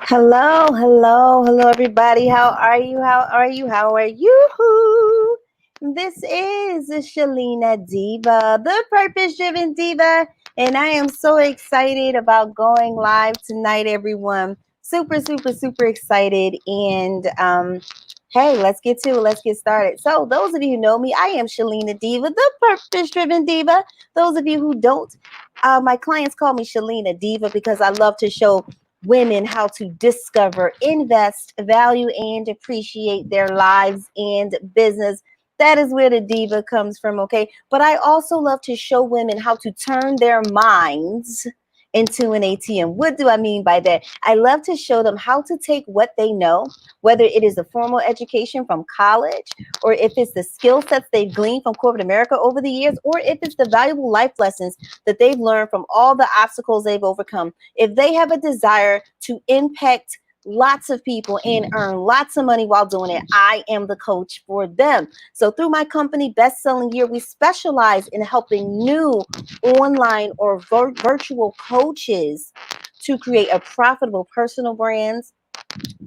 Hello, everybody. How are you? How are you? This is Shalina Diva, the Purpose Driven Diva, and I am so excited about going live tonight, everyone. Super excited. And hey, let's get to it. Let's get started. So, those of you who know me, I am Shalina Diva, the Purpose Driven Diva. Those of you who don't, my clients call me Shalina Diva because I love to show women how to discover, invest, value, and appreciate their lives and business. That is where the diva comes from, okay? But I also love to show women how to turn their minds into an ATM. What do I mean by that? I love to show them how to take what they know, whether it is a formal education from college, or if it's the skill sets they've gleaned from corporate America over the years, or if it's the valuable life lessons that they've learned from all the obstacles they've overcome. If they have a desire to impact lots of people and earn lots of money while doing it, I am the coach for them. So through my company, Best Selling Year, we specialize in helping new online or virtual coaches to create a profitable personal brands,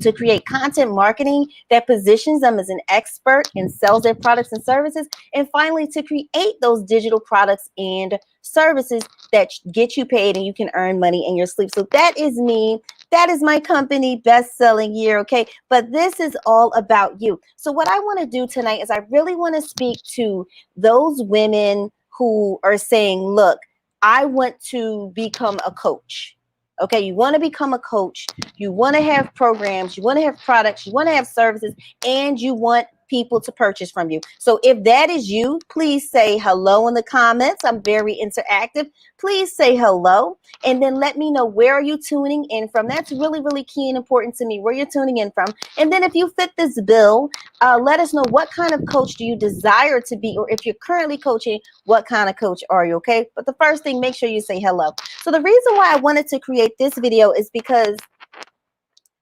to create content marketing that positions them as an expert and sells their products and services, and finally to create those digital products and services that get you paid and you can earn money in your sleep. So that is me. That is my company, Best Selling Year, okay? But this is all about you. So what I want to do tonight is I really want to speak to those women who are saying, look, I want to become a coach. Okay, you want to become a coach, you want to have programs, you want to have products, you want to have services, and you want people to purchase from you. So if that is you, please say hello in the comments. I'm very interactive. Please say hello, and then let me know where are you tuning in from. That's really key and important to me, where you're tuning in from. And then if you fit this bill, let us know what kind of coach do you desire to be, or if you're currently coaching, what kind of coach are you, okay? But the first thing, make sure you say hello. So the reason why I wanted to create this video is because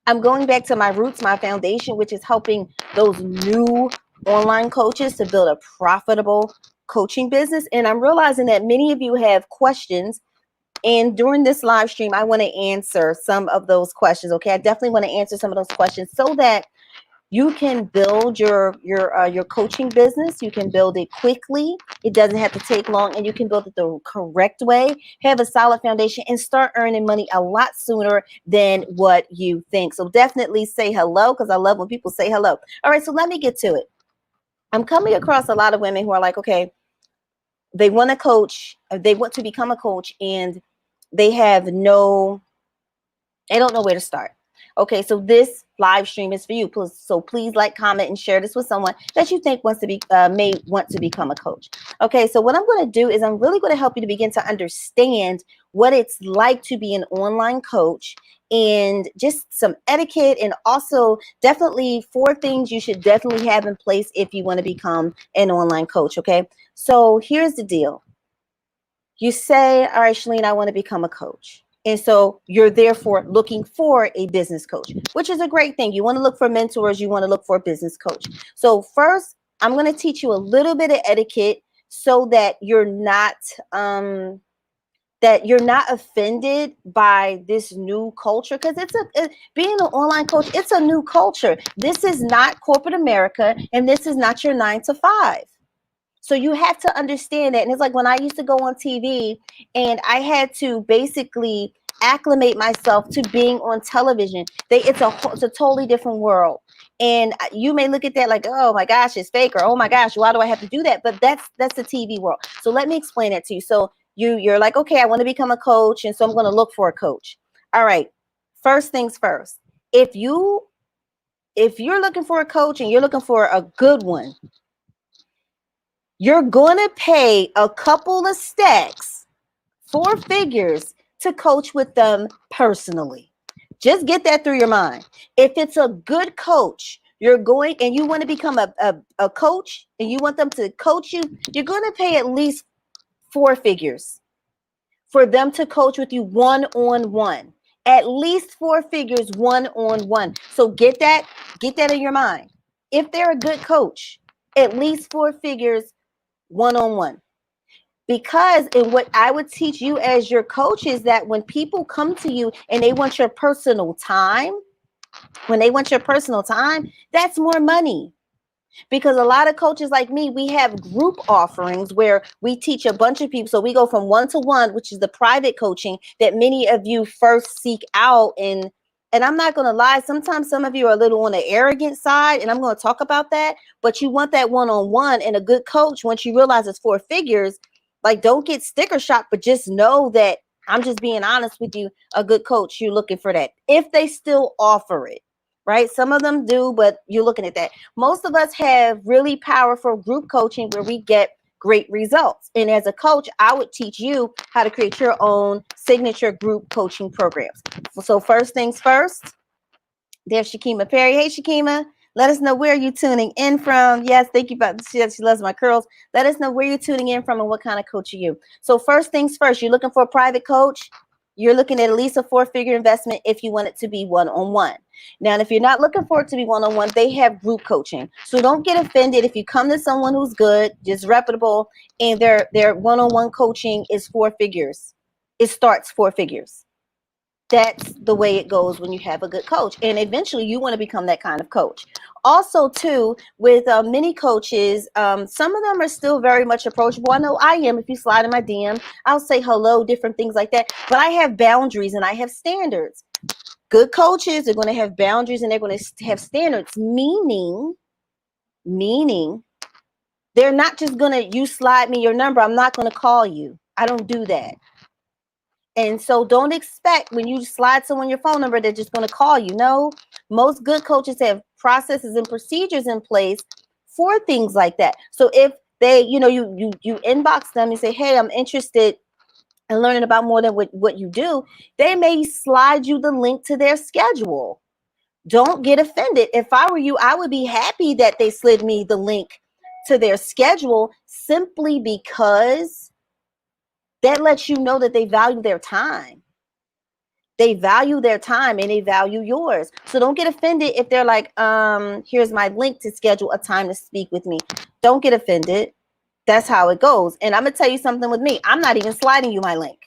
I'm going back to my roots, my foundation, which is helping those new online coaches to build a profitable coaching business. And I'm realizing that many of you have questions. And during this live stream, I want to answer some of those questions. Okay, I definitely want to answer some of those questions so that you can build your coaching business. You can build it quickly. It doesn't have to take long, and you can build it the correct way. Have a solid foundation and start earning money a lot sooner than what you think. So definitely say hello, because I love when people say hello. All right, so let me get to it. I'm coming across a lot of women who are like, okay, they want to coach, they want to become a coach, and they have no, they don't know where to start. Okay, so this live stream is for you. So please like, comment, and share this with someone that you think wants to be may want to become a coach. Okay, so what I'm going to do is I'm really going to help you to begin to understand what it's like to be an online coach, and just some etiquette, and also definitely 4 things you should definitely have in place if you want to become an online coach. Okay, so here's the deal. You say, all right, Shalene, I want to become a coach. And so you're therefore looking for a business coach, which is a great thing. You want to look for mentors. You want to look for a business coach. So first, I'm going to teach you a little bit of etiquette so that you're not offended by this new culture, because being an online coach, it's a new culture. This is not corporate America, and this is not your 9 to 5. So you have to understand that. And it's like when I used to go on TV and I had to basically acclimate myself to being on television. It's a totally different world. And you may look at that like, oh my gosh, it's fake, or oh my gosh, why do I have to do that? But that's the TV world. So let me explain it to you. So you're like, okay, I want to become a coach, and so I'm going to look for a coach. All right. First things first. If you're looking for a coach and you're looking for a good one, you're going to pay a couple of stacks, 4 figures, to coach with them personally. Just get that through your mind. If it's a good coach, you're going and you want to become a coach and you want them to coach you, you're going to pay at least 4 figures for them to coach with you one-on-one. At least 4 figures one-on-one. So get that in your mind. If they're a good coach, at least 4 figures one-on-one. Because and what I would teach you as your coach is that when people come to you and they want your personal time, when they want your personal time, that's more money. Because a lot of coaches like me, we have group offerings where we teach a bunch of people. So we go from 1-to-1, which is the private coaching that many of you first seek out. And I'm not going to lie, sometimes some of you are a little on the arrogant side, and I'm going to talk about that. But you want that one-on-one, and a good coach, once you realize it's 4 figures, like, don't get sticker shock, but just know that I'm just being honest with you. A good coach, you're looking for that. If they still offer it, right? Some of them do, but you're looking at that. Most of us have really powerful group coaching where we get great results. And as a coach, I would teach you how to create your own signature group coaching programs. So first things first, there's Shakima Perry. Hey, Shakima, let us know where you're tuning in from. Yes, thank you. She loves my curls. Let us know where you're tuning in from and what kind of coach are you. So first things first, you're looking for a private coach. You're looking at least a 4-figure investment if you want it to be one-on-one. Now, if you're not looking for it to be one-on-one, they have group coaching. So don't get offended if you come to someone who's good, just reputable, and their one-on-one coaching is 4 figures. It starts 4 figures. That's the way it goes when you have a good coach, and eventually you want to become that kind of coach. Also too, with many coaches, some of them are still very much approachable. I know I am. If you slide in my DM, I'll say hello, different things like that, but I have boundaries and I have standards. Good coaches are going to have boundaries and they're going to have standards, meaning they're not just going to, you slide me your number, I'm not going to call you. I don't do that. And so don't expect when you slide someone your phone number, they're just going to call you. No, most good coaches have processes and procedures in place for things like that. So if they, you inbox them and say, hey, I'm interested in learning about more than what you do, they may slide you the link to their schedule. Don't get offended. If I were you, I would be happy that they slid me the link to their schedule, simply because that lets you know that they value their time. They value their time and they value yours. So don't get offended if they're like, here's my link to schedule a time to speak with me. Don't get offended. That's how it goes. And I'm gonna tell you something with me. I'm not even sliding you my link.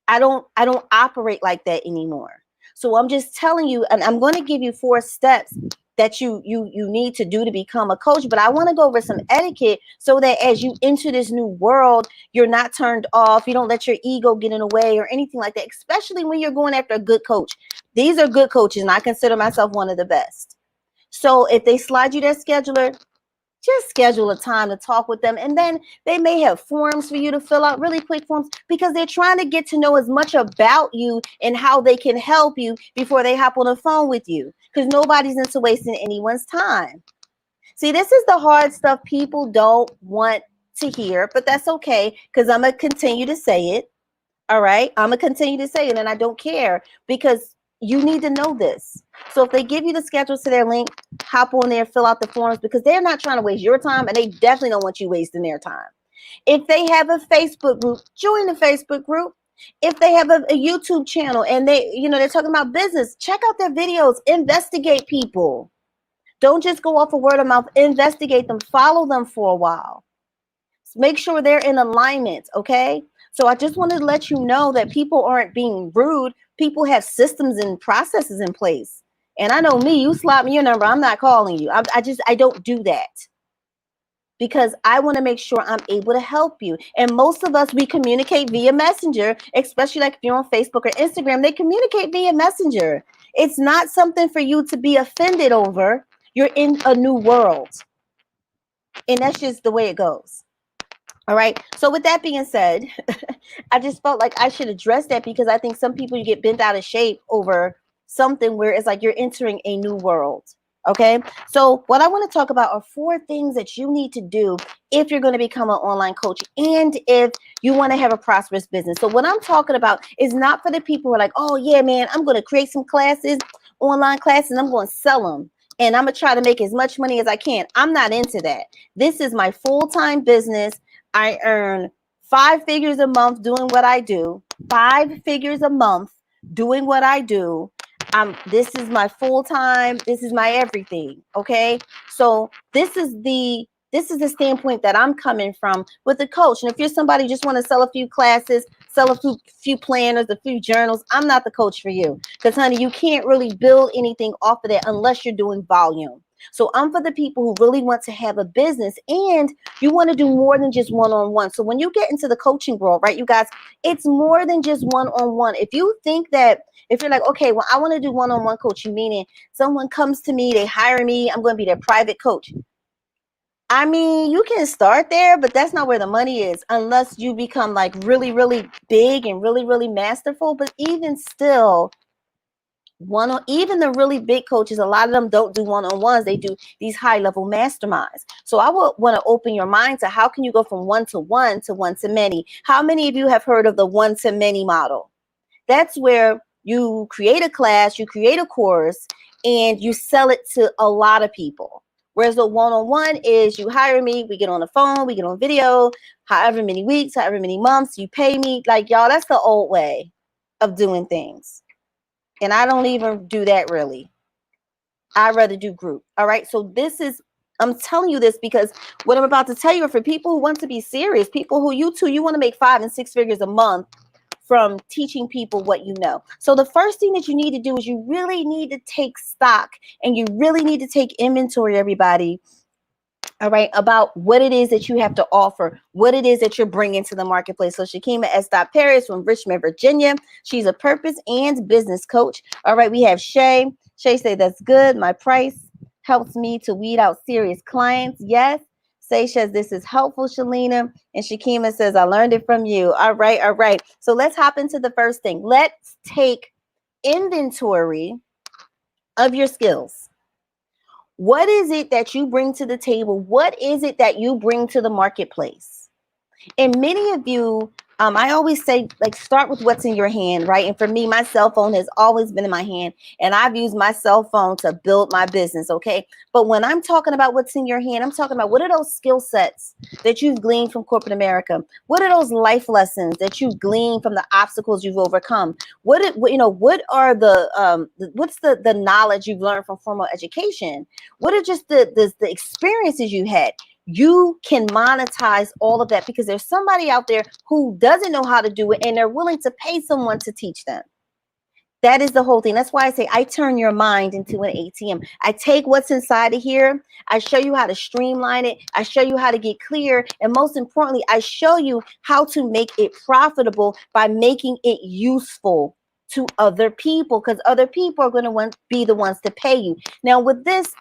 I don't operate like that anymore. So I'm just telling you, and I'm going to give you 4 steps that you need to do to become a coach. But I want to go over some etiquette so that as you enter this new world, you're not turned off. You don't let your ego get in the way or anything like that, especially when you're going after a good coach. These are good coaches, and I consider myself one of the best. So if they slide you their scheduler, just schedule a time to talk with them. And then they may have forms for you to fill out, really quick forms, because they're trying to get to know as much about you and how they can help you before they hop on the phone with you, because nobody's into wasting anyone's time. See, this is the hard stuff people don't want to hear, but that's okay, because I'm going to continue to say it. All right. I'm going to continue to say it, and I don't care, because you need to know this. So if they give you the schedule to their link, hop on there, fill out the forms, because they're not trying to waste your time, and they definitely don't want you wasting their time. If they have a Facebook group, join the Facebook group. If they have a YouTube channel and they're talking about business, check out their videos, investigate people. Don't just go off of word of mouth, investigate them, follow them for a while. Make sure they're in alignment, okay? So I just wanted to let you know that people aren't being rude. People have systems and processes in place. And I know me, you slap me your number, I'm not calling you. I don't do that, because I want to make sure I'm able to help you. And most of us, we communicate via Messenger, especially like if you're on Facebook or Instagram, they communicate via Messenger. It's not something for you to be offended over. You're in a new world. And that's just the way it goes. All right. So with that being said, I just felt like I should address that, because I think some people, you get bent out of shape over something where it's like you're entering a new world. Okay. So what I want to talk about are 4 things that you need to do if you're going to become an online coach and if you want to have a prosperous business. So what I'm talking about is not for the people who are like, oh yeah, man, I'm going to create some classes, online classes, and I'm going to sell them, and I'm going to try to make as much money as I can. I'm not into that. This is my full-time business. I earn 5 figures a month doing what I do. 5 figures a month doing what I do. This is my full time. This is my everything. Okay. So this is the This is the standpoint that I'm coming from with a coach. And if you're somebody who just want to sell a few classes, sell a few planners, a few journals, I'm not the coach for you. Because, honey, you can't really build anything off of that unless you're doing volume. So I'm for the people who really want to have a business and you want to do more than just one-on-one. So when you get into the coaching world, right, you guys, it's more than just one-on-one. If you think that, if you're like, okay, well, I want to do one-on-one coaching, meaning someone comes to me, they hire me, I'm going to be their private coach. I mean, you can start there, but that's not where the money is unless you become like really, really big and really, really masterful. But even still, even the really big coaches, a lot of them don't do one-on-ones. They do these high-level masterminds. So I would want to open your mind to how can you go from one to one to many? How many of you have heard of the one to many model? That's where you create a class, you create a course, and you sell it to a lot of people. Whereas the one-on-one is you hire me, we get on the phone, we get on video, however many weeks, however many months, you pay me. Like, y'all, that's the old way of doing things. And I don't even do that really. I'd rather do group. All right. So I'm telling you this because what I'm about to tell you are for people who want to be serious, people who you want to make 5 and 6 figures a month from teaching people what you know. So the first thing that you need to do is you really need to take stock and you really need to take inventory, everybody. All right, about what it is that you have to offer, what it is that you're bringing to the marketplace. So Shakima S. Paris from Richmond, Virginia. She's a purpose and business coach. All right, we have Shay. Shay say that's good. My price helps me to weed out serious clients. Yes. Say says this is helpful, Shalina. And Shakima says, I learned it from you. All right, all right. So let's hop into the first thing. Let's take inventory of your skills. What is it that you bring to the table? What is it that you bring to the marketplace? And many of you, I always say, like, start with what's in your hand, right? And for me, my cell phone has always been in my hand, and I've used my cell phone to build my business, okay? But when I'm talking about what's in your hand, I'm talking about what are those skill sets that you've gleaned from corporate America? What are those life lessons that you've gleaned from the obstacles you've overcome? What are what's the knowledge you've learned from formal education? What are just the experiences you had? You can monetize all of that because there's somebody out there who doesn't know how to do it and they're willing to pay someone to teach them. That is the whole thing. That's why I say I turn your mind into an ATM. I take what's inside of here. I show you how to streamline it. I show you how to get clear. And most importantly, I show you how to make it profitable by making it useful to other people, because other people are going to be the ones to pay you. Now with this,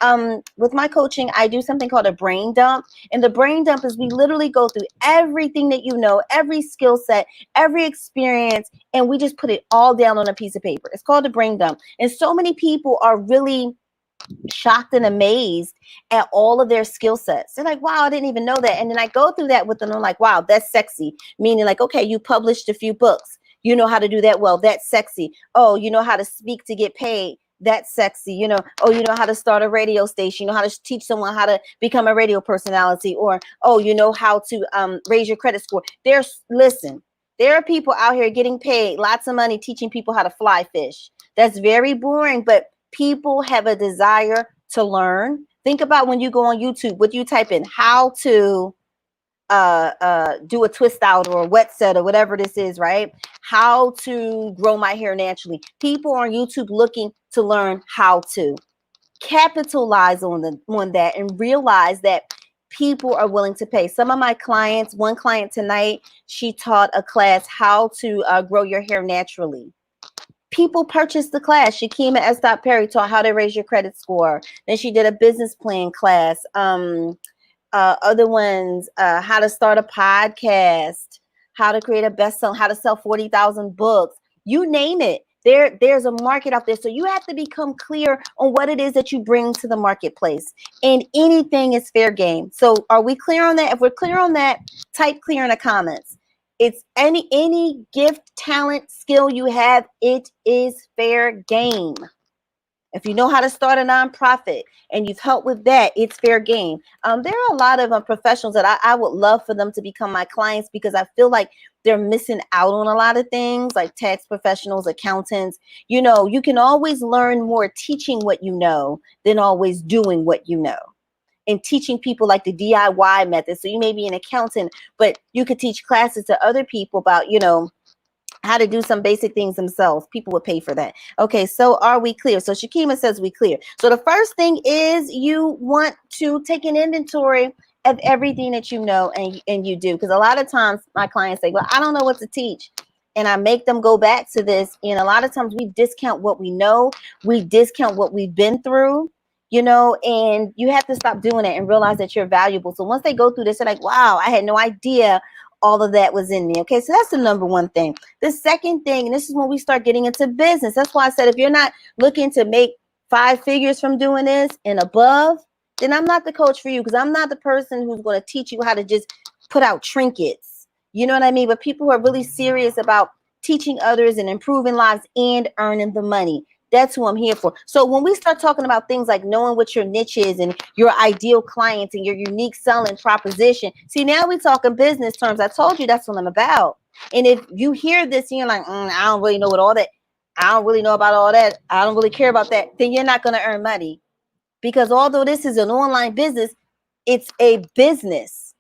with my coaching, I do something called a brain dump. And the brain dump is we literally go through everything that you know, every skill set, every experience, and we just put it all down on a piece of paper. It's called a brain dump. And so many people are really shocked and amazed at all of their skill sets. They're like, wow, I didn't even know that. And then I go through that with them. I'm like, wow, that's sexy. Meaning like, okay, you published a few books. You know how to do that well. That's sexy. Oh, you know how to speak to get paid. That's sexy. You know, oh, you know how to start a radio station. You know how to teach someone how to become a radio personality. Or, oh, you know how to raise your credit score. Listen, there are people out here getting paid lots of money teaching people how to fly fish. That's very boring, but people have a desire to learn. Think about when you go on YouTube, what you type in, how to do a twist out or a wet set or whatever this is, right? How to grow my hair naturally. People on YouTube looking to learn how to capitalize on that and realize that people are willing to pay. Some of my clients, one client tonight, she taught a class how to grow your hair naturally. People purchased the class. Shakima S. Perry taught how to raise your credit score. Then she did a business plan class. Other ones, how to start a podcast, how to create a bestseller, how to sell 40,000 books. You name it. There's a market out there. So you have to become clear on what it is that you bring to the marketplace. And anything is fair game. So are we clear on that? If we're clear on that, type clear in the comments. It's any gift, talent, skill you have, it is fair game. If you know how to start a nonprofit and you've helped with that, it's fair game. There are a lot of professionals that I would love for them to become my clients because I feel like they're missing out on a lot of things, like tax professionals, accountants. You know, you can always learn more teaching what you know than always doing what you know. and teaching people like the DIY method. So you may be an accountant, but you could teach classes to other people about, how to do some basic things themselves. People would pay for that. Okay, so are we clear? So Shakima says we clear. So the first thing is you want to take an inventory of everything that you know and you do. Because a lot of times my clients say, well, I don't know what to teach. And I make them go back to this. And a lot of times we discount what we know. We discount what we've been through, and you have to stop doing it and realize that you're valuable. So once they go through this, they're like, wow, I had no idea all of that was in me. Okay, so that's the number one thing. The second thing, and this is when we start getting into business. That's why I said if you're not looking to make 5 figures from doing this and above, then I'm not the coach for you, because I'm not the person who's going to teach you how to just put out trinkets. You know what I mean? But people who are really serious about teaching others and improving lives and earning the money. That's who I'm here for. So when we start talking about things like knowing what your niche is and your ideal clients and your unique selling proposition, see, now we're talking business terms. I told you that's what I'm about. And if you hear this and you're like, I don't really know what all that, I don't really know about all that, I don't really care about that, then you're not going to earn money. Because although this is an online business, it's a business.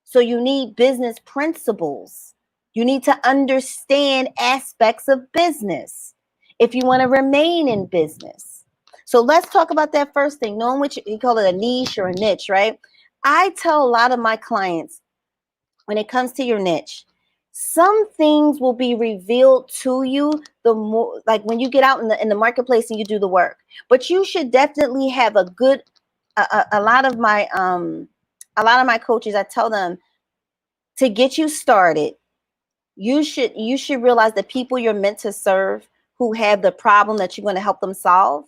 So you need business principles. You need to understand aspects of business if you want to remain in business. So let's talk about that first thing, knowing which you call it a niche or a niche, right? I tell a lot of my clients, when it comes to your niche, some things will be revealed to you the more, like when you get out in the marketplace and you do the work. But you should definitely have a good a lot of my coaches, I tell them, to get you started, you should realize the people you're meant to serve, who have the problem that you're going to help them solve,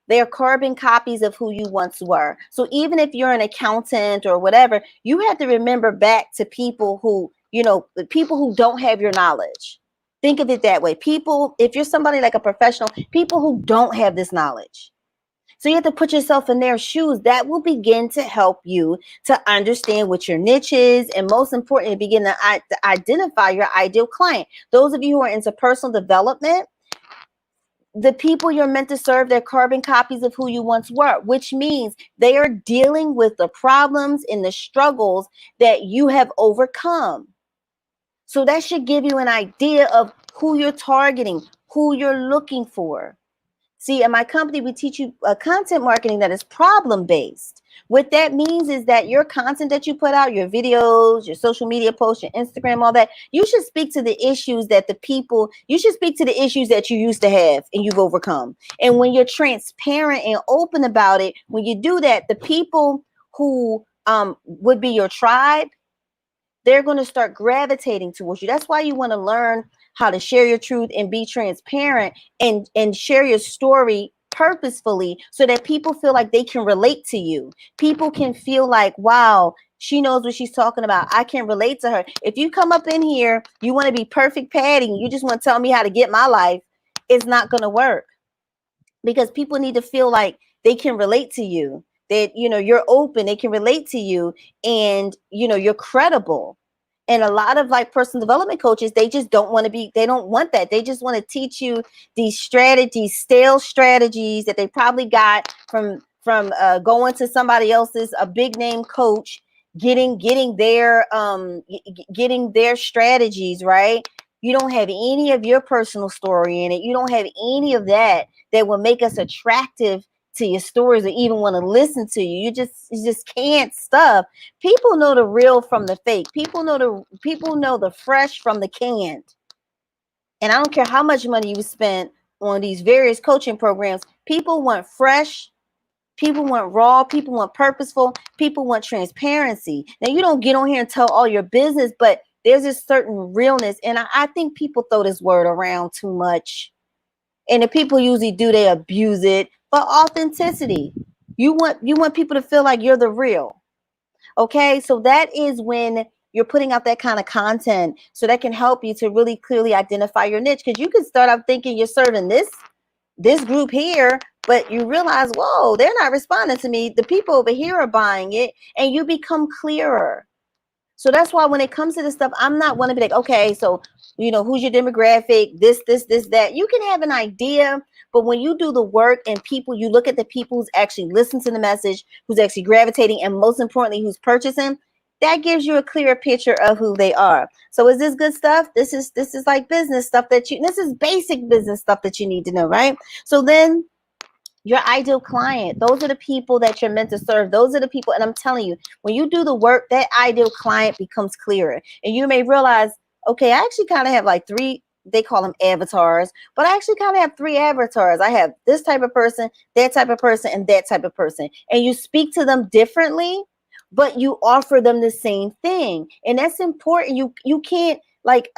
they're carbon copies of who you once were. So even if you're an accountant or whatever, you have to remember back to people who, the people who don't have your knowledge. Think of it that way. People, if you're somebody like a professional, people who don't have this knowledge. So you have to put yourself in their shoes. That will begin to help you to understand what your niche is, and most importantly, begin to identify your ideal client. Those of you who are into personal development, the people you're meant to serve, they're carbon copies of who you once were, which means they are dealing with the problems and the struggles that you have overcome. So that should give you an idea of who you're targeting, who you're looking for. See, in my company, we teach you content marketing that is problem-based. What that means is that your content that you put out, your videos, your social media posts, your Instagram, all that, you should speak to the issues that you should speak to the issues that you used to have and you've overcome. And when you're transparent and open about it, when you do that, the people who would be your tribe, they're going to start gravitating towards you. That's why you want to learn how to share your truth and be transparent and share your story purposefully, so that people feel like they can relate to you. People can feel like, wow, she knows what she's talking about. I can relate to her. If you come up in here, you want to be perfect Patty, you just want to tell me how to get my life, it's not going to work. Because people need to feel like they can relate to you, that you're open, they can relate to you, and you're credible. And a lot of like personal development coaches, they just don't want to be, they don't want that. They just want to teach you these strategies, stale strategies that they probably got from going to somebody else's, a big name coach, getting their strategies, right? You don't have any of your personal story in it. You don't have any of that will make us attractive to your stories or even want to listen to you. You just can't stuff. People know the real from the fake. People know the fresh from the canned. And I don't care how much money you spent on these various coaching programs. People want fresh. People want raw. People want purposeful. People want transparency. Now, you don't get on here and tell all your business, but there's a certain realness. And I think people throw this word around too much. And the people usually do, they abuse it. But authenticity. You want people to feel like you're the real. Okay, so that is when you're putting out that kind of content, so that can help you to really clearly identify your niche. Because you could start out thinking you're serving this group here, but you realize, whoa, they're not responding to me. The people over here are buying it, and you become clearer. So that's why when it comes to this stuff, I'm not want to be like, okay, so who's your demographic, this, that. You can have an idea, but when you do the work and you look at the people who's actually listening to the message, who's actually gravitating, and most importantly, who's purchasing, that gives you a clearer picture of who they are. So is this good stuff? This is like business stuff this is basic business stuff that you need to know, right? So then your ideal client, those are the people that you're meant to serve. Those are the people, and I'm telling you, when you do the work, that ideal client becomes clearer. And you may realize, okay, I actually kind of have like three, they call them avatars, but I actually kind of have three avatars. I have this type of person, that type of person, and that type of person. And you speak to them differently, but you offer them the same thing. And that's important. You can't, like,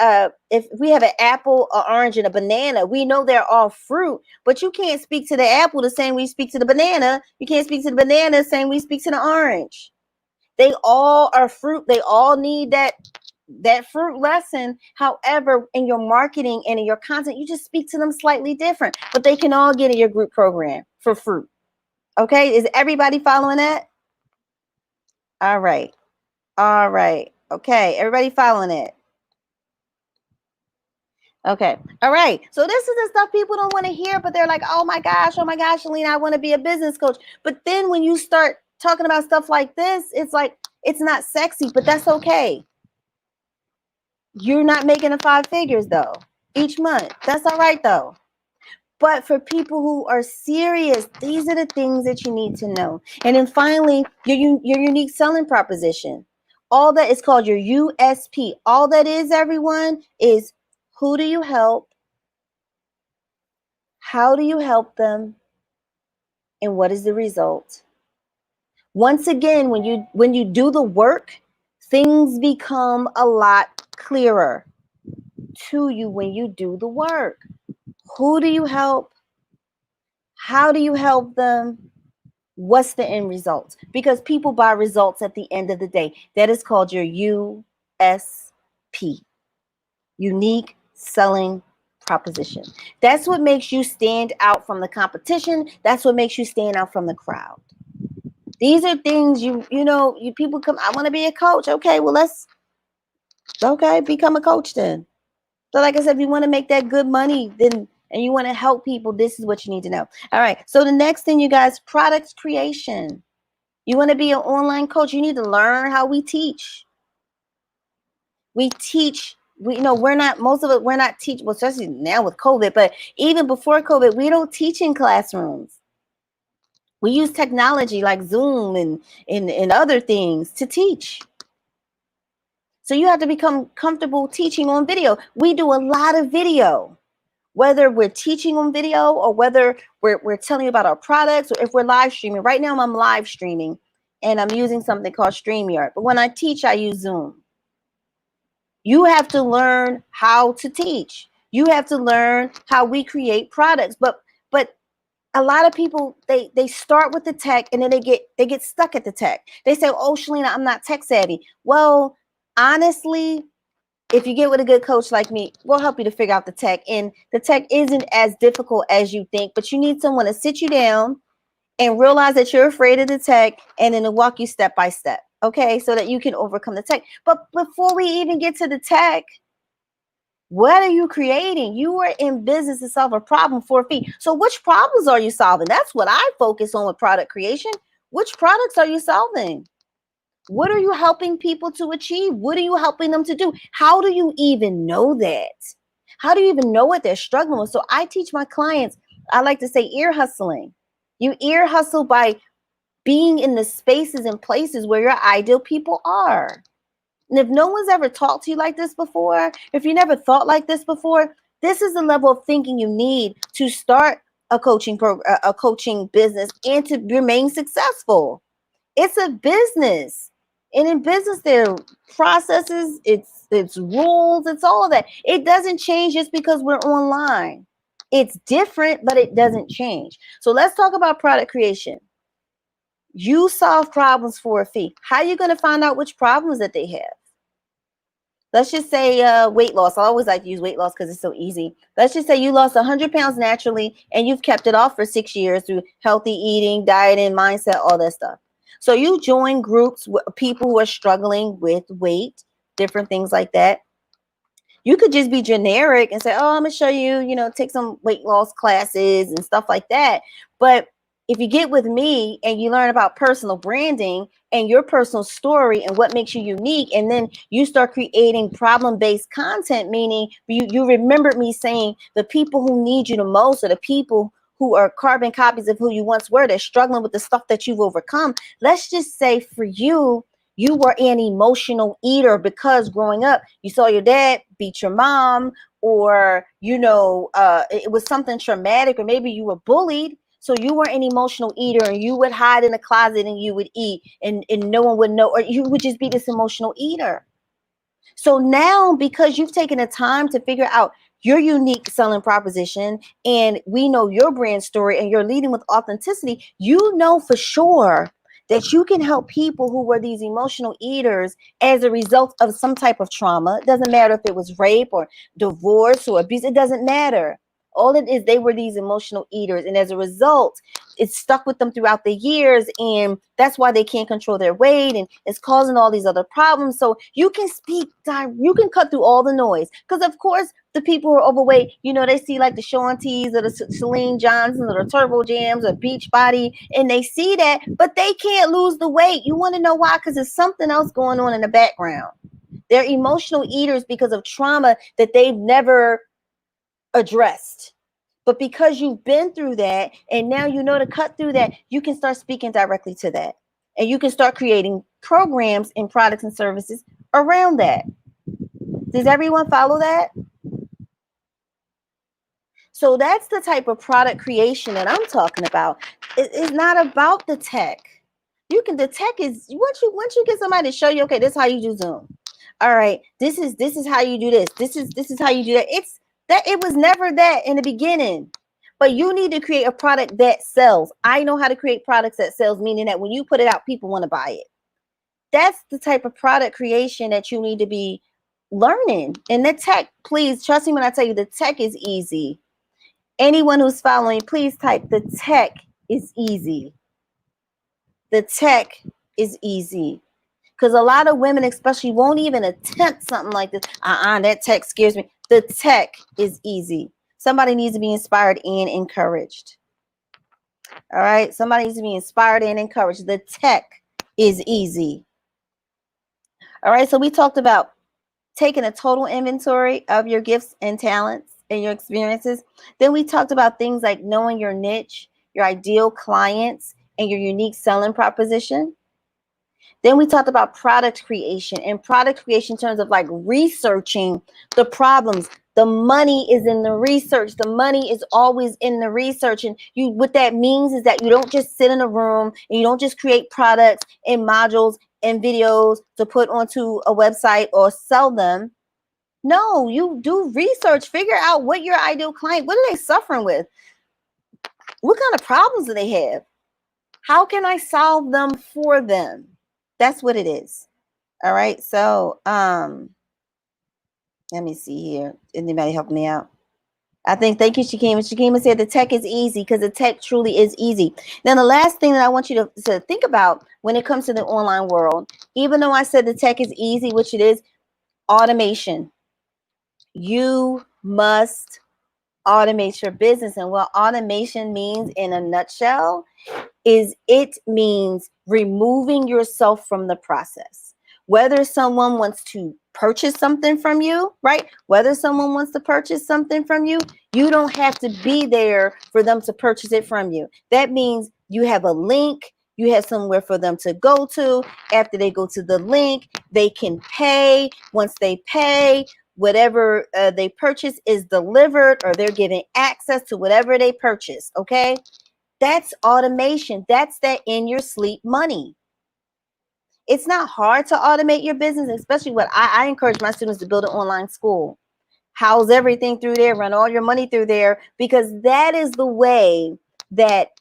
if we have an apple, an orange, and a banana, we know they're all fruit, but you can't speak to the apple the same way you speak to the banana. You can't speak to the banana the same way you speak to the orange. They all are fruit. They all need that fruit lesson. However, in your marketing and in your content, you just speak to them slightly different, but they can all get in your group program for fruit. Okay, is everybody following that? All right. All right. Okay, everybody following it? Okay. All right. So this is the stuff people don't want to hear, but they're like, oh my gosh, Shalina, I want to be a business coach. But then when you start talking about stuff like this, it's like, it's not sexy, but that's okay. You're not making the 5 figures though each month. That's all right though. But for people who are serious, these are the things that you need to know. And then finally, your unique selling proposition. All that is called your USP. All that is, everyone, is who do you help? How do you help them? And what is the result? Once again, when you do the work, things become a lot clearer to you when you do the work. Who do you help? How do you help them? What's the end result? Because people buy results at the end of the day. That is called your USP, unique selling proposition. That's what makes you stand out from the competition. That's what makes you stand out from the crowd. These are things you people come, I want to be a coach. Okay, well, become a coach then. So like I said, if you want to make that good money, then, and you want to help people, this is what you need to know. All right. So the next thing, you guys, product creation. You want to be an online coach, you need to learn how we teach. We teach, we're not, most of it, we're not teaching, well, especially now with COVID, but even before COVID, we don't teach in classrooms. We use technology like Zoom and other things to teach. So you have to become comfortable teaching on video. We do a lot of video, whether we're teaching on video or whether we're telling you about our products, or if we're live streaming. Right now I'm live streaming and I'm using something called StreamYard. But when I teach, I use Zoom. You have to learn how to teach. You have to learn how we create products. But a lot of people, they start with the tech and then they get stuck at the tech. They say, oh, Shalina, I'm not tech savvy. Well, honestly, if you get with a good coach like me, we'll help you to figure out the tech. And the tech isn't as difficult as you think, but you need someone to sit you down and realize that you're afraid of the tech, and then to walk you step by step. Okay, so that you can overcome the tech. But before we even get to the tech, what are you creating? You are in business to solve a problem for a fee. So which problems are you solving? That's what I focus on with product creation. Which products are you solving? What are you helping people to achieve? What are you helping them to do? How do you even know that? How do you even know what they're struggling with? So I teach my clients, I like to say ear hustling. You ear hustle by being in the spaces and places where your ideal people are. And if no one's ever talked to you like this before, if you never thought like this before, this is the level of thinking you need to start a coaching a coaching business and to remain successful. It's a business. And in business, there are processes, it's rules, it's all of that. It doesn't change just because we're online. It's different, but it doesn't change. So let's talk about product creation. You solve problems for a fee. How are you going to find out which problems that they have? Let's just say weight loss. I always like to use weight loss because it's so easy. Let's just say you lost 100 pounds naturally and you've kept it off for 6 years through healthy eating, dieting, mindset, all that stuff. So you join groups with people who are struggling with weight, different things like that. You could just be generic and say, oh, I'm gonna show you, take some weight loss classes and stuff like that. But if you get with me and you learn about personal branding and your personal story and what makes you unique, and then you start creating problem-based content, meaning you remembered me saying the people who need you the most are the people who are carbon copies of who you once were. They're struggling with the stuff that you've overcome. Let's just say for you, you were an emotional eater because growing up, you saw your dad beat your mom, or, it was something traumatic, or maybe you were bullied. So you were an emotional eater and you would hide in the closet and you would eat, and no one would know, or you would just be this emotional eater. So now, because you've taken the time to figure out your unique selling proposition, and we know your brand story, and you're leading with authenticity, you know for sure that you can help people who were these emotional eaters as a result of some type of trauma. It doesn't matter if it was rape or divorce or abuse. It doesn't matter. All it is, they were these emotional eaters. And as a result, it's stuck with them throughout the years. And that's why they can't control their weight. And it's causing all these other problems. So you can you can cut through all the noise. Because, of course, the people who are overweight, they see like the Shaun T's or the Celine Johnsons or the Turbo Jams or Beachbody, and they see that, but they can't lose the weight. You want to know why? Because there's something else going on in the background. They're emotional eaters because of trauma that they've never addressed. But because you've been through that and now you know to cut through that, you can start speaking directly to that. And you can start creating programs and products and services around that. Does everyone follow that? So that's the type of product creation that I'm talking about. It's not about the tech. The tech is once you get somebody to show you, okay, this is how you do Zoom. All right, this is how you do this. This is how you do that. It was never that in the beginning. But you need to create a product that sells. I know how to create products that sells, meaning that when you put it out, people want to buy it. That's the type of product creation that you need to be learning. And the tech, please trust me when I tell you, the tech is easy. Anyone who's following, please type, the tech is easy. The tech is easy. Because a lot of women especially won't even attempt something like this. That tech scares me. The tech is easy. Somebody needs to be inspired and encouraged. All right? Somebody needs to be inspired and encouraged. The tech is easy. All right? So we talked about taking a total inventory of your gifts and talents and your experiences. Then we talked about things like knowing your niche, your ideal clients, and your unique selling proposition. Then we talked about product creation, and product creation in terms of like researching the problems. The money is in the research. The money is always in the research. And what that means is that you don't just sit in a room and you don't just create products and modules and videos to put onto a website or sell them. No, you do research, figure out what your ideal client, what are they suffering with? What kind of problems do they have? How can I solve them for them? That's what it is. All right. So, let me see here. Anybody help me out? Thank you, Shakima. Shakima said the tech is easy because the tech truly is easy. Now, the last thing that I want you to think about when it comes to the online world, even though I said the tech is easy, which it is, automation. You must automate your business. And what automation means in a nutshell is it means removing yourself from the process. Whether someone wants to purchase something from you, right? Whether someone wants to purchase something from you, you don't have to be there for them to purchase it from you. That means you have a link, you have somewhere for them to go to. After they go to the link, they can pay. Once they pay, whatever they purchase is delivered, or they're given access to whatever they purchase, okay? That's automation. That's that in your sleep money. It's not hard to automate your business, especially what I encourage my students to build an online school. House everything through there, run all your money through there, because that is the way that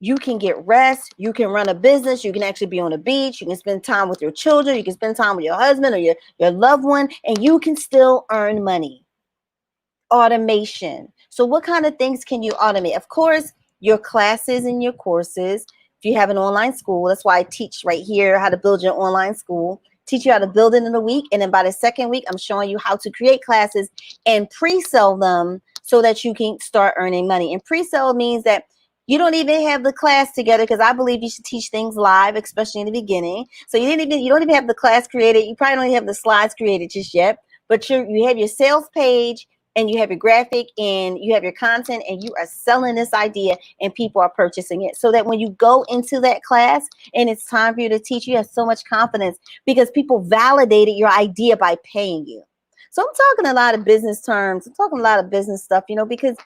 you can get rest. You can run a business. You can actually be on a beach. You can spend time with your children. You can spend time with your husband or your loved one, and you can still earn money. Automation. So what kind of things can you automate? Of course, your classes and your courses. if you have an online school, that's why I teach right here how to build your online school. Teach you how to build it in a week, and then by the second week, I'm showing you how to create classes and pre-sell them so that you can start earning money. And pre-sell means that you don't even have the class together, because I believe you should teach things live, especially in the beginning. So you don't even have the class created. You probably don't even have the slides created just yet, but you have your sales page, and you have your graphic, and you have your content, and you are selling this idea, and people are purchasing it, so that when you go into that class and it's time for you to teach, you have so much confidence because people validated your idea by paying you. So I'm talking a lot of business terms. I'm talking a lot of business stuff, because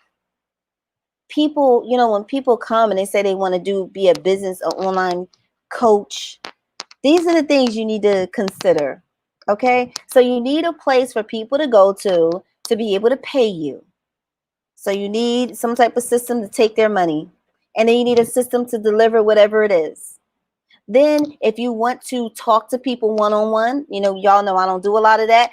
people, when people come and they say they want to be a business or online coach, these are the things you need to consider. Okay. So you need a place for people to go to be able to pay you. So you need some type of system to take their money, and then you need a system to deliver whatever it is. Then if you want to talk to people one-on-one, y'all know I don't do a lot of that,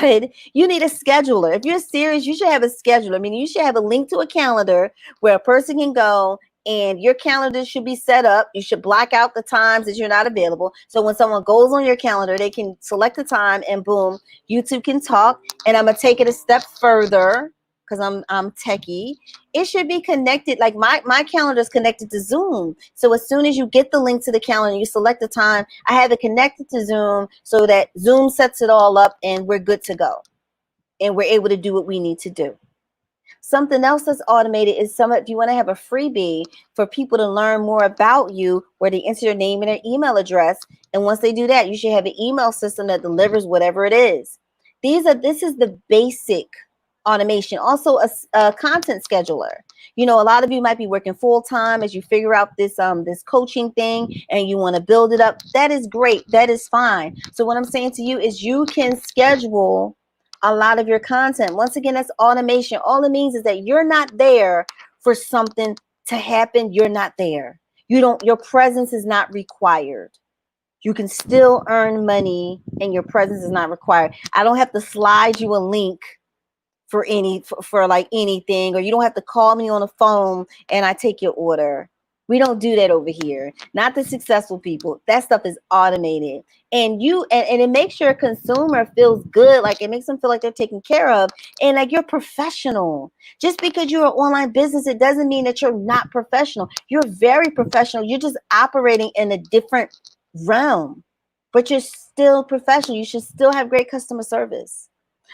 but you need a scheduler. If you're serious, you should have a scheduler. I mean, you should have a link to a calendar where a person can go, and your calendar should be set up. You should block out the times that you're not available. So when someone goes on your calendar, they can select the time, and boom, you two can talk. And I'm going to take it a step further, because I'm techie. It should be connected. Like my calendar is connected to Zoom. So as soon as you get the link to the calendar, you select the time, I have it connected to Zoom so that Zoom sets it all up, and we're good to go. And we're able to do what we need to do. Something else that's automated is if you want to have a freebie for people to learn more about you, where they enter their name and their email address. And once they do that, you should have an email system that delivers whatever it is. This is the basic automation. Also a content scheduler. A lot of you might be working full time as you figure out this coaching thing, and you want to build it up. That is great. That is fine. So what I'm saying to you is you can schedule a lot of your content. Once again, that's automation. All it means is that you're not there for something to happen. You're not there. Your presence is not required. You can still earn money, and your presence is not required. I don't have to slide you a link for like anything, or you don't have to call me on the phone and I take your order. We don't do that over here. Not the successful people. That stuff is automated. And it makes your consumer feels good. Like, it makes them feel like they're taken care of, and like you're professional. Just because you're an online business, it doesn't mean that you're not professional. You're very professional. You're just operating in a different realm, but you're still professional. You should still have great customer service.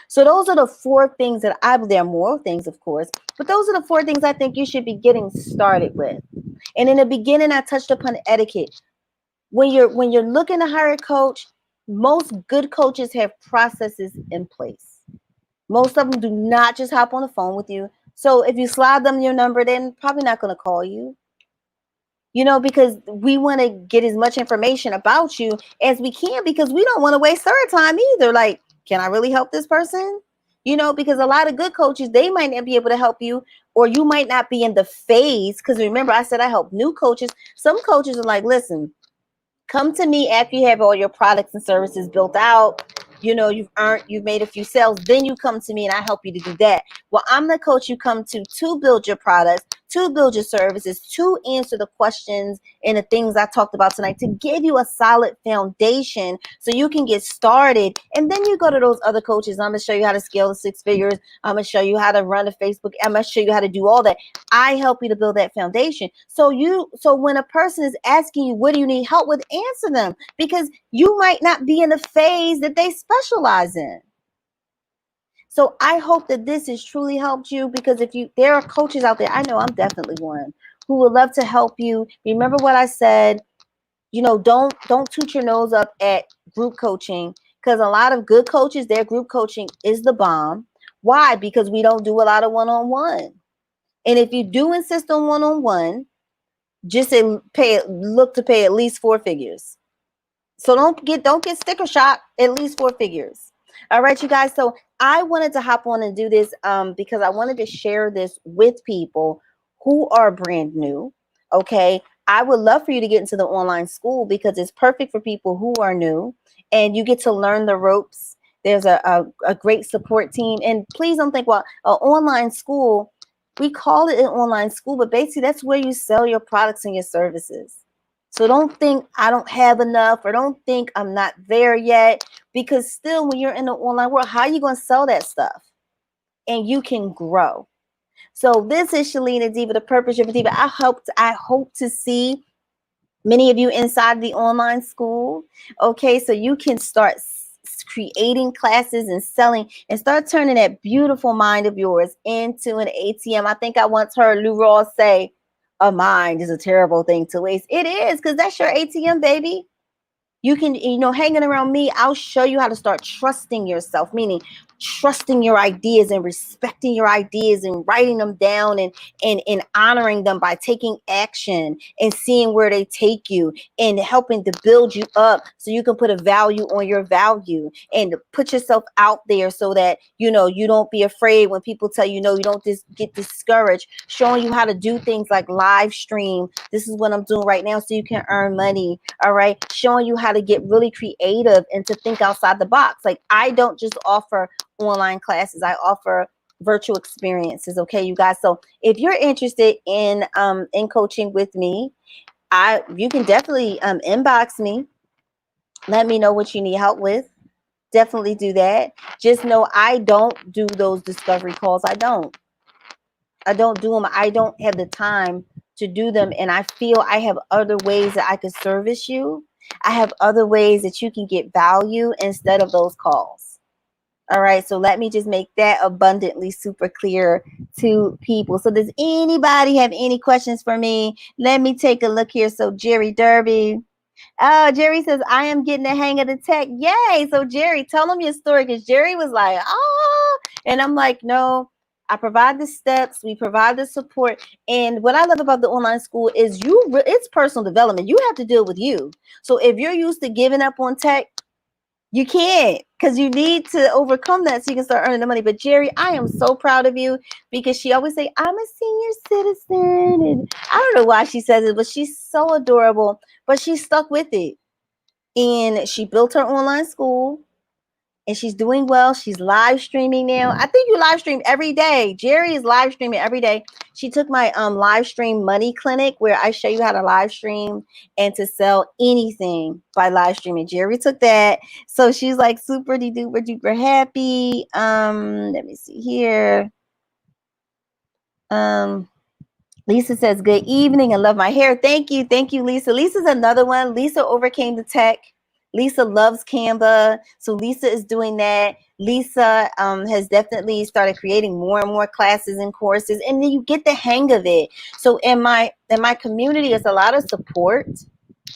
So those are the four things that there are more things, of course, but those are the four things I think you should be getting started with. And in the beginning, I touched upon etiquette. When you're looking to hire a coach, most good coaches have processes in place. Most of them do not just hop on the phone with you. So if you slide them your number, they're probably not going to call you. Because we want to get as much information about you as we can, because we don't want to waste our time either. Like, can I really help this person? Because a lot of good coaches, they might not be able to help you, or you might not be in the phase. Because remember, I said I help new coaches. Some coaches are like, listen, come to me after you have all your products and services built out. You've made a few sales, then you come to me and I help you to do that. Well, I'm the coach you come to build your products, to build your services, to answer the questions and the things I talked about tonight, to give you a solid foundation so you can get started. And then you go to those other coaches. I'm going to show you how to scale to 6 figures. I'm going to show you how to run a Facebook. I'm going to show you how to do all that. I help you to build that foundation. So when a person is asking you, what do you need help with, answer them, because you might not be in the phase that they specialize in. So I hope that this has truly helped you, because there are coaches out there, I know I'm definitely one, who would love to help you. Remember what I said, don't toot your nose up at group coaching, because a lot of good coaches, their group coaching is the bomb. Why? Because we don't do a lot of one-on-one. And if you do insist on one-on-one, just look to pay at least 4 figures. So don't get sticker shock, at least 4 figures. All right, you guys. So I wanted to hop on and do this because I wanted to share this with people who are brand new. Okay. I would love for you to get into the online school, because it's perfect for people who are new, and you get to learn the ropes. There's a great support team. And please don't think, well, an online school, we call it an online school, but basically that's where you sell your products and your services. So don't think I don't have enough, or don't think I'm not there yet, because still when you're in the online world, how are you going to sell that stuff? And you can grow. So this is Shalina Diva, the Purpose Driven Diva. I hope to see many of you inside the online school. Okay, so you can start creating classes and selling, and start turning that beautiful mind of yours into an ATM. I think I once heard Lou Rawls say, a mind is a terrible thing to waste. It is, because that's your ATM, baby. You can, hanging around me, I'll show you how to start trusting yourself, meaning trusting your ideas and respecting your ideas and writing them down, and honoring them by taking action and seeing where they take you, and helping to build you up so you can put a value on your value and put yourself out there, so that you don't be afraid when people tell you no. You don't just get discouraged. Showing you how to do things like live stream. This is what I'm doing right now so you can earn money. All right, showing you how to get really creative and to think outside the box. Like, I don't just offer online classes, I offer virtual experiences. Okay, you guys. So if you're interested in coaching with me, you can definitely inbox me. Let me know what you need help with. Definitely do that. Just know I don't do those discovery calls. I don't do them. I don't have the time to do them. And I feel I have other ways that I could service you. I have other ways that you can get value instead of those calls. All right. So let me just make that abundantly super clear to people. So does anybody have any questions for me? Let me take a look here. So Jerry Derby. Oh, Jerry says, I am getting the hang of the tech. Yay. So Jerry, tell them your story, because Jerry was like, oh, and I'm like, no, I provide the steps. We provide the support. And what I love about the online school is it's personal development. You have to deal with you. So if you're used to giving up on tech, you can't, because you need to overcome that so you can start earning the money. But Jerry, I am so proud of you, because she always say, I'm a senior citizen. And I don't know why she says it, but she's so adorable. But she stuck with it. And she built her online school, and she's doing well. She's live streaming now. I think you live stream every day. Jerry is live streaming every day. She took my live stream money clinic, where I show you how to live stream and to sell anything by live streaming. Jerry took that. So she's like super duper duper happy. Let me see here. Lisa says, good evening, and love my hair. Thank you. Thank you, Lisa. Lisa's another one. Lisa overcame the tech. Lisa loves Canva. So Lisa is doing that. Lisa has definitely started creating more and more classes and courses, and then you get the hang of it. So in my community, it's a lot of support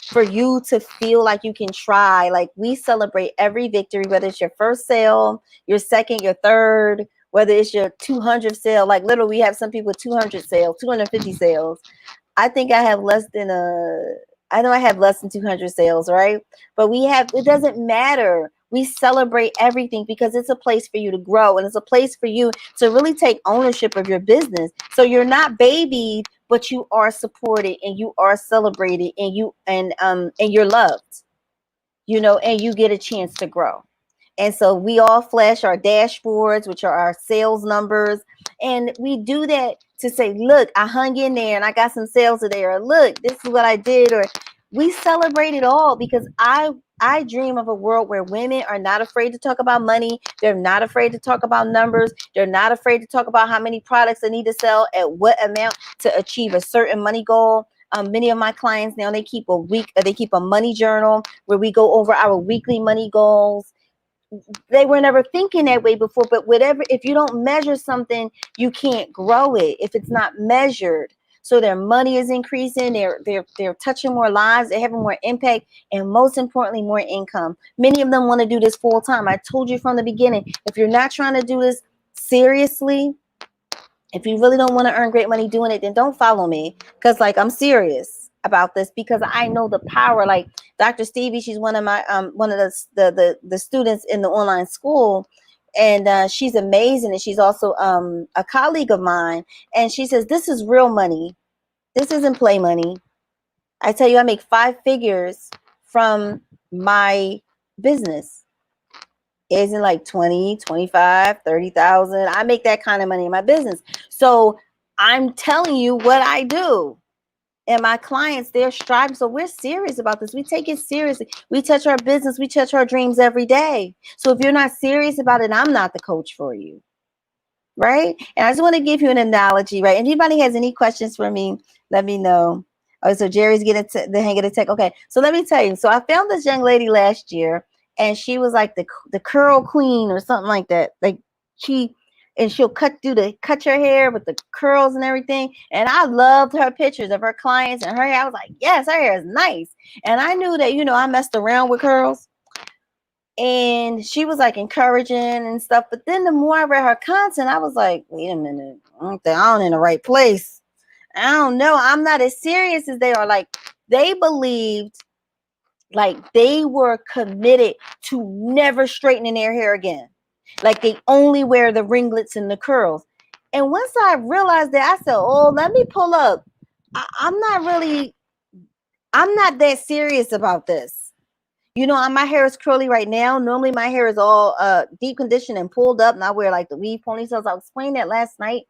for you to feel like you can try. Like, we celebrate every victory, whether it's your first sale, your second, your third, whether it's your 200th sale. Like, literally, we have some people with 200 sales, 250 sales. I think I have less than I know I have less than 200 sales, right? But it doesn't matter. We celebrate everything, because it's a place for you to grow, and it's a place for you to really take ownership of your business. So you're not babied, but you are supported, and you are celebrated, and you're loved, and you get a chance to grow. And so we all flash our dashboards, which are our sales numbers. And we do that to say, look, I hung in there and I got some sales today. Or look, this is what I did. Or we celebrate it all, because I dream of a world where women are not afraid to talk about money. They're not afraid to talk about numbers. They're not afraid to talk about how many products they need to sell at what amount to achieve a certain money goal. Many of my clients now, they keep a money journal where we go over our weekly money goals. They were never thinking that way before. But if you don't measure something, you can't grow it if it's not measured. So their money is increasing, they're touching more lives, they're having more impact, and most importantly, more income. Many of them want to do this full time. I told you from the beginning, if you're not trying to do this seriously, if you really don't want to earn great money doing it, then don't follow me, because I'm serious about this, because I know the power. Like Dr. Stevie, she's one of the students in the online school, and she's amazing, and she's also a colleague of mine, and she says, this is real money. This isn't play money. I tell you, I make 5 figures from my business. Isn't like 20, 25, 30,000. I make that kind of money in my business. So I'm telling you what I do. And my clients, they're striving. So we're serious about this. We take it seriously. We touch our business. We touch our dreams every day. So if you're not serious about it, I'm not the coach for you. Right? And I just want to give you an analogy, right? Anybody has any questions for me, let me know. Oh, so Jerry's getting the hang of the tech. Okay, so let me tell you. So I found this young lady last year, and she was like the curl queen or something like that. Like she'll cut your hair with the curls and everything. And I loved her pictures of her clients and her hair. I was like, yes, her hair is nice. And I knew that, I messed around with curls. And she was like encouraging and stuff. But then the more I read her content, I was like, wait a minute, I don't think I'm in the right place. I don't know. I'm not as serious as they are. Like, they believed, like they were committed to never straightening their hair again. Like they only wear the ringlets and the curls. And once I realized that, I said, oh, let me pull up. I'm not that serious about this. My hair is curly right now. Normally my hair is all deep conditioned and pulled up, and I wear like the weave ponytails. I was explaining that last night.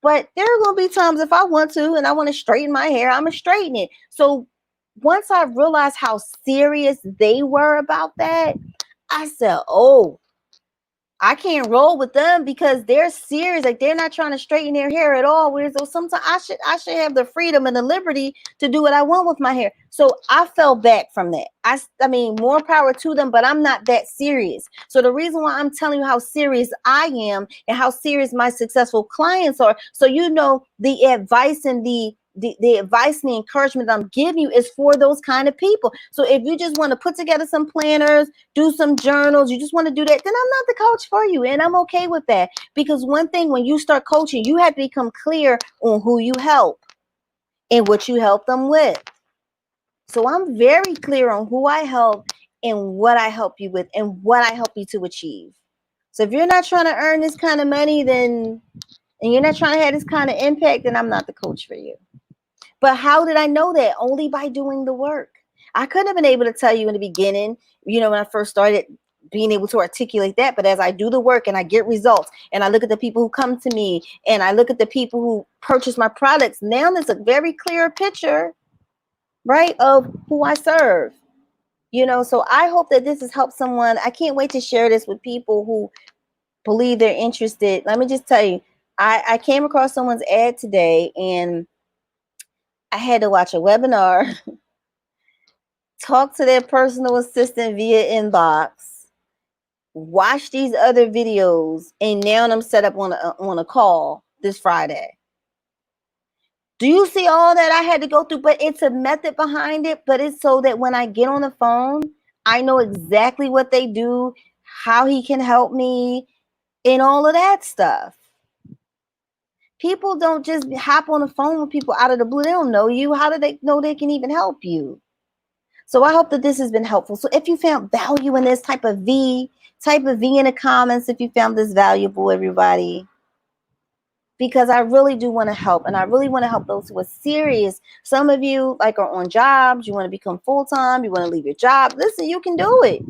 But there are going to be times if I want to and I want to straighten my hair, I'm going to straighten it. So once I realized how serious they were about that, I said, oh, I can't roll with them because they're serious. Like they're not trying to straighten their hair at all. Whereas though sometimes I should have the freedom and the liberty to do what I want with my hair. So I fell back from that. I mean, more power to them, but I'm not that serious. So the reason why I'm telling you how serious I am and how serious my successful clients are, so the advice and the advice and the encouragement I'm giving you is for those kind of people. So if you just want to put together some planners, do some journals, you just want to do that, then I'm not the coach for you. And I'm okay with that. Because one thing, when you start coaching, you have to become clear on who you help and what you help them with. So I'm very clear on who I help and what I help you with and what I help you to achieve. So if you're not trying to earn this kind of money, and you're not trying to have this kind of impact, then I'm not the coach for you. But how did I know that? Only by doing the work. I couldn't have been able to tell you in the beginning, when I first started being able to articulate that. But as I do the work and I get results and I look at the people who come to me and I look at the people who purchase my products, now there's a very clear picture, right, of who I serve. So I hope that this has helped someone. I can't wait to share this with people who believe they're interested. Let me just tell you, I came across someone's ad today, and I had to watch a webinar, talk to their personal assistant via inbox, watch these other videos, and now I'm set up on a call this Friday. Do you see all that I had to go through? But it's a method behind it, but it's so that when I get on the phone, I know exactly what they do, how he can help me, and all of that stuff. People don't just hop on the phone with people out of the blue. They don't know you. How do they know they can even help you? So I hope that this has been helpful. So if you found value in this, type of V in the comments if you found this valuable, everybody. Because I really do want to help, and I really want to help those who are serious. Some of you are on jobs, you want to become full-time, you want to leave your job. Listen, you can do it.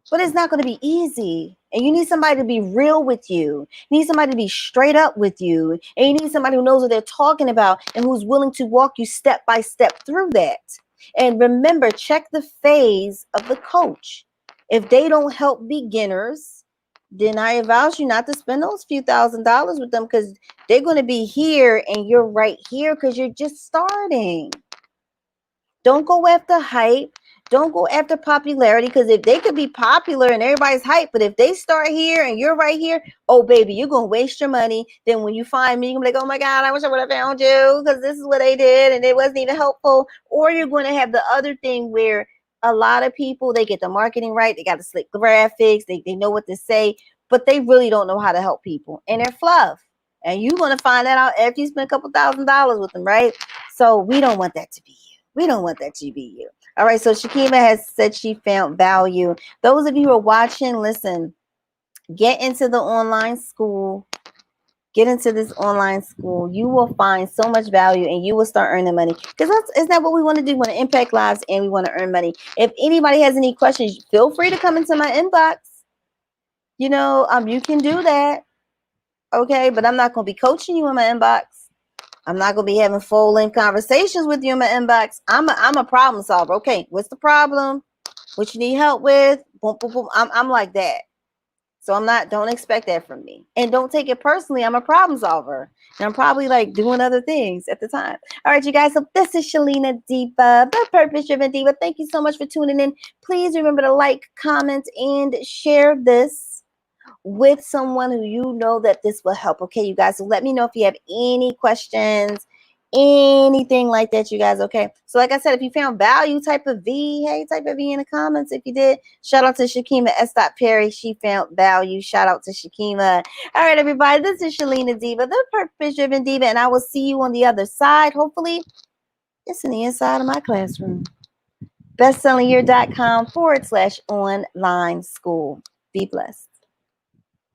But it's not going to be easy. And you need somebody to be real with you. You need somebody to be straight up with you. And you need somebody who knows what they're talking about and who's willing to walk you step by step through that. And remember, check the phase of the coach. If they don't help beginners, then I advise you not to spend those few $1,000s with them, because they're going to be here and you're right here because you're just starting. Don't go after hype. Don't go after popularity, because if they could be popular and everybody's hype, but if they start here and you're right here, oh, baby, you're going to waste your money. Then when you find me, you're going to be like, oh, my God, I wish I would have found you because this is what they did and it wasn't even helpful. Or you're going to have the other thing where a lot of people, they get the marketing right. They got the slick graphics. They know what to say, but they really don't know how to help people. And they're fluff. And you're going to find that out after you spend a couple $1,000s with them, right? So we don't want that to be you. We don't want that to be you. All right, so Shakima has said she found value. Those of you who are watching, listen, get into the online school. Get into this online school. You will find so much value and you will start earning money. Because isn't that what we want to do? We want to impact lives and we want to earn money. If anybody has any questions, feel free to come into my inbox. You can do that. Okay, but I'm not going to be coaching you in my inbox. I'm not gonna be having full-length conversations with you in my inbox. I'm a problem solver. Okay, what's the problem? What you need help with? Boom, boom, boom. I'm like that. So don't expect that from me. And don't take it personally. I'm a problem solver. And I'm probably like doing other things at the time. All right, you guys. So this is Shalina Diva, the Purpose Driven Diva. Thank you so much for tuning in. Please remember to like, comment, and share this with someone who you know that this will help. Okay, you guys. So let me know if you have any questions, anything like that, you guys. Okay. So like I said, if you found value, type of V. Hey, type of V in the comments if you did. Shout out to Shakima S. Perry. She found value. Shout out to Shakima. All right, everybody. This is Shalina Diva, the Purpose Driven Diva, and I will see you on the other side. Hopefully, it's in the inside of my classroom. Bestsellingyear.com/online school. Be blessed.